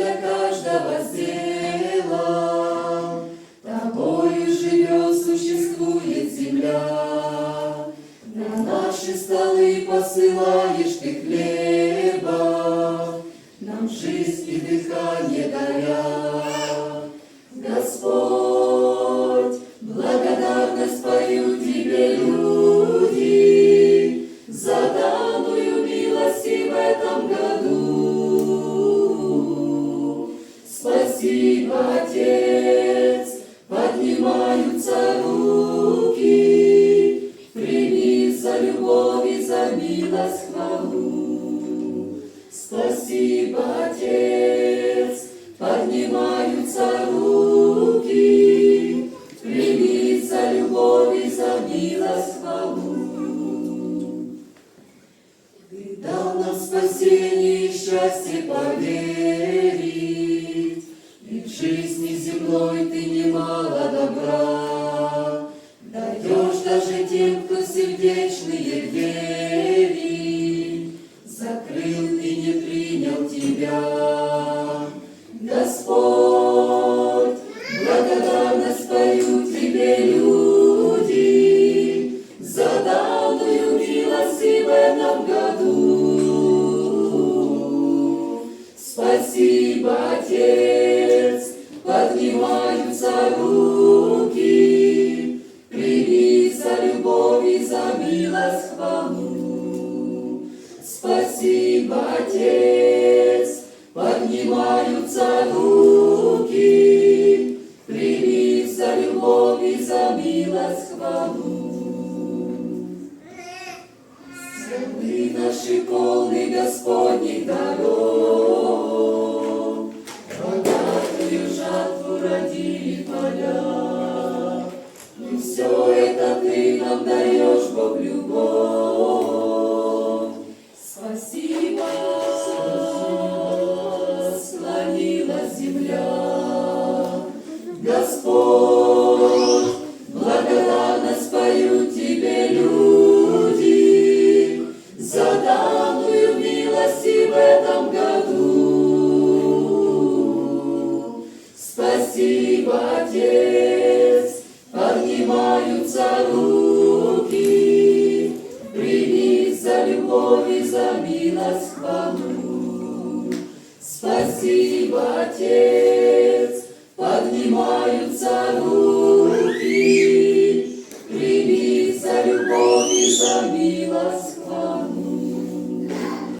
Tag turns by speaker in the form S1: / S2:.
S1: для каждого сделал. Тобою живет, существует земля. На наши столы посылаешь ты хлеба, нам жизнь и дыхание даря. Господь, благодарность поют тебе люди за данную милость и в этом году. Спасибо, Отец, поднимаются руки, прими за любовь и за милость хвалу. Спасибо, Отец, поднимаются руки, прими за любовь и за милость хвалу. Ты дал нам спасение и счастье поверить, и в жизни земной ты немало добра даешь даже тем, кто сердечные двери закрыл и не принял тебя. Господь, благодарность поют тебе люди за данную милость и в этом году. Спасибо, Отец, поднимаются руки, прими за любовь и за милость хвалу. Спасибо, Отец, поднимаются руки, прими за любовь и за милость хвалу. Земли наши полны Господних даров, богатую жатву родили поля. И все это ты нам даешь, Бог, любовь. Спасибо, склонилась земля. Господь, благодарность поют тебе люди за данную милость и в этом году. Спасибо, Отец, поднимаются руки, прими за любовь и за милость хвалу. Спасибо, Отец, поднимаются руки,